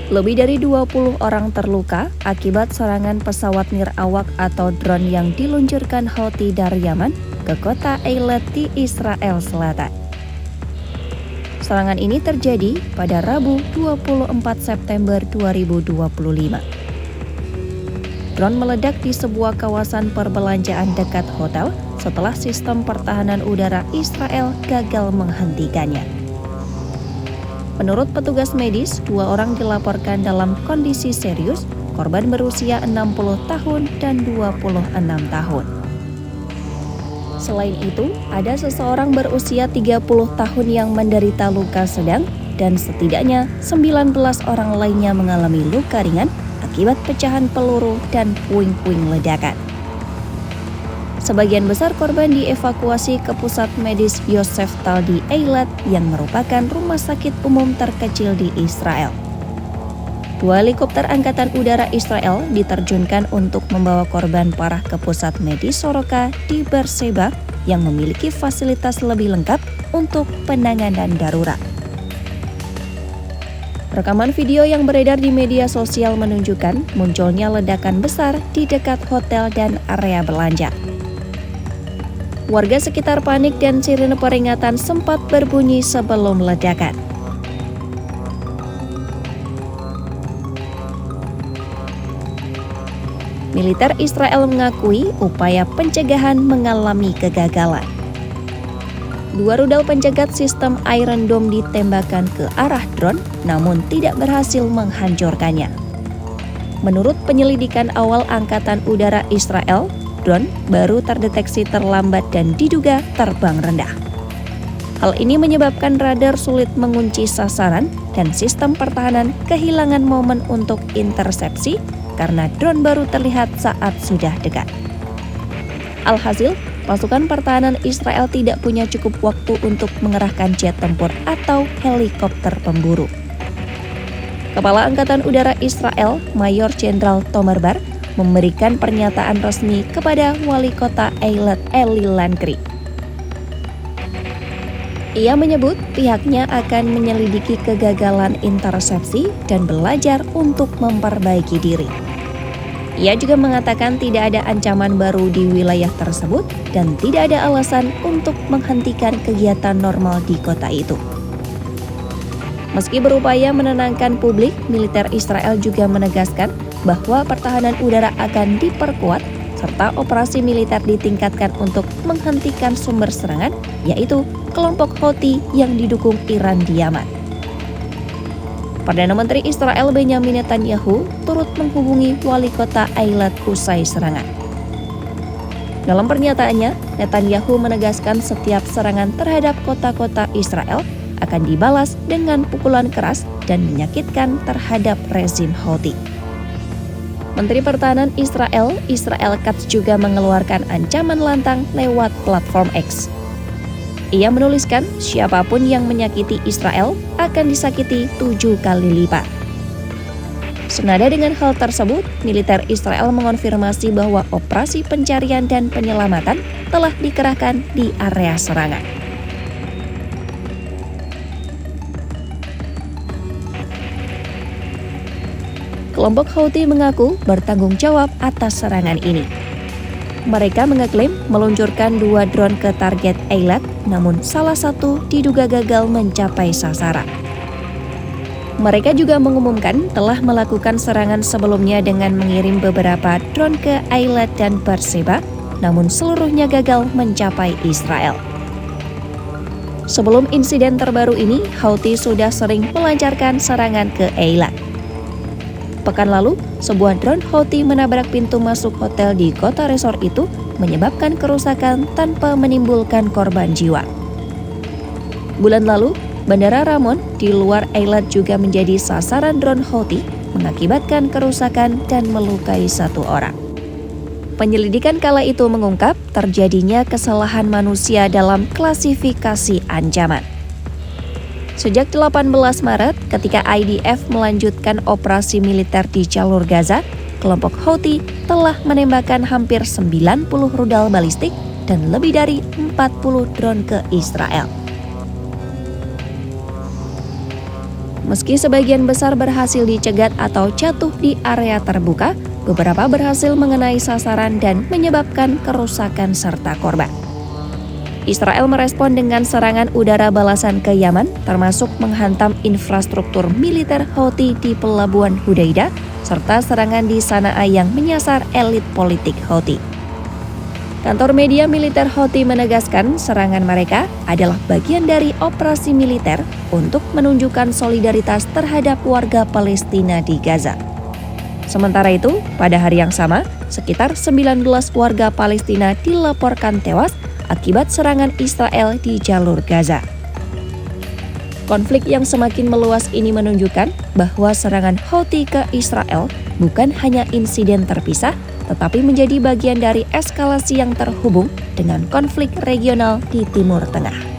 Lebih dari 20 orang terluka akibat serangan pesawat nirawak atau drone yang diluncurkan Houthi dari Yaman ke kota Eilat di Israel Selatan. Serangan ini terjadi pada Rabu 24 September 2025. Drone meledak di sebuah kawasan perbelanjaan dekat hotel setelah sistem pertahanan udara Israel gagal menghentikannya. Menurut petugas medis, 2 orang dilaporkan dalam kondisi serius, korban berusia 60 tahun dan 26 tahun. Selain itu, ada seseorang berusia 30 tahun yang menderita luka sedang dan setidaknya 19 orang lainnya mengalami luka ringan akibat pecahan peluru dan puing-puing ledakan. Sebagian besar korban dievakuasi ke pusat medis Yoseftal di Eilat yang merupakan rumah sakit umum terkecil di Israel. 2 helikopter Angkatan Udara Israel diterjunkan untuk membawa korban parah ke pusat medis Soroka di Beersheba yang memiliki fasilitas lebih lengkap untuk penanganan darurat. Rekaman video yang beredar di media sosial menunjukkan munculnya ledakan besar di dekat hotel dan area belanja. Warga sekitar panik dan sirine peringatan sempat berbunyi sebelum ledakan. Militer Israel mengakui upaya pencegahan mengalami kegagalan. 2 rudal pencegat sistem Iron Dome ditembakkan ke arah drone, namun tidak berhasil menghancurkannya. Menurut penyelidikan awal Angkatan Udara Israel, drone baru terdeteksi terlambat dan diduga terbang rendah. Hal ini menyebabkan radar sulit mengunci sasaran dan sistem pertahanan kehilangan momen untuk intersepsi karena drone baru terlihat saat sudah dekat. Alhasil, pasukan pertahanan Israel tidak punya cukup waktu untuk mengerahkan jet tempur atau helikopter pemburu. Kepala Angkatan Udara Israel, Mayor Jenderal Tomer Bar, memberikan pernyataan resmi kepada Wali Kota Eilat Eli Lankri. Ia menyebut pihaknya akan menyelidiki kegagalan intersepsi dan belajar untuk memperbaiki diri. Ia juga mengatakan tidak ada ancaman baru di wilayah tersebut dan tidak ada alasan untuk menghentikan kegiatan normal di kota itu. Meski berupaya menenangkan publik, militer Israel juga menegaskan bahwa pertahanan udara akan diperkuat serta operasi militer ditingkatkan untuk menghentikan sumber serangan, yaitu kelompok Houthi yang didukung Iran di Yaman. Perdana Menteri Israel Benjamin Netanyahu turut menghubungi wali kota Eilat usai serangan. Dalam pernyataannya, Netanyahu menegaskan setiap serangan terhadap kota-kota Israel akan dibalas dengan pukulan keras dan menyakitkan terhadap rezim Houthi. Menteri Pertahanan Israel, Israel Katz juga mengeluarkan ancaman lantang lewat platform X. Ia menuliskan, siapapun yang menyakiti Israel akan disakiti 7 kali lipat. Senada dengan hal tersebut, militer Israel mengonfirmasi bahwa operasi pencarian dan penyelamatan telah dikerahkan di area serangan. Kelompok Houthi mengaku bertanggung jawab atas serangan ini. Mereka mengeklaim meluncurkan 2 drone ke target Eilat, namun salah satu diduga gagal mencapai sasaran. Mereka juga mengumumkan telah melakukan serangan sebelumnya dengan mengirim beberapa drone ke Eilat dan Beersheba, namun seluruhnya gagal mencapai Israel. Sebelum insiden terbaru ini, Houthi sudah sering melancarkan serangan ke Eilat. Pekan lalu, sebuah drone Houthi menabrak pintu masuk hotel di kota resor itu, menyebabkan kerusakan tanpa menimbulkan korban jiwa. Bulan lalu, Bandara Ramon di luar Eilat juga menjadi sasaran drone Houthi, mengakibatkan kerusakan dan melukai 1 orang. Penyelidikan kala itu mengungkap terjadinya kesalahan manusia dalam klasifikasi ancaman. Sejak 18 Maret, ketika IDF melanjutkan operasi militer di jalur Gaza, kelompok Houthi telah menembakkan hampir 90 rudal balistik dan lebih dari 40 drone ke Israel. Meski sebagian besar berhasil dicegat atau jatuh di area terbuka, beberapa berhasil mengenai sasaran dan menyebabkan kerusakan serta korban. Israel merespon dengan serangan udara balasan ke Yaman, termasuk menghantam infrastruktur militer Houthi di pelabuhan Hudaidah, serta serangan di Sanaa yang menyasar elit politik Houthi. Kantor media militer Houthi menegaskan serangan mereka adalah bagian dari operasi militer untuk menunjukkan solidaritas terhadap warga Palestina di Gaza. Sementara itu, pada hari yang sama, sekitar 19 warga Palestina dilaporkan tewas akibat serangan Israel di jalur Gaza. Konflik yang semakin meluas ini menunjukkan bahwa serangan Houthi ke Israel bukan hanya insiden terpisah, tetapi menjadi bagian dari eskalasi yang terhubung dengan konflik regional di Timur Tengah.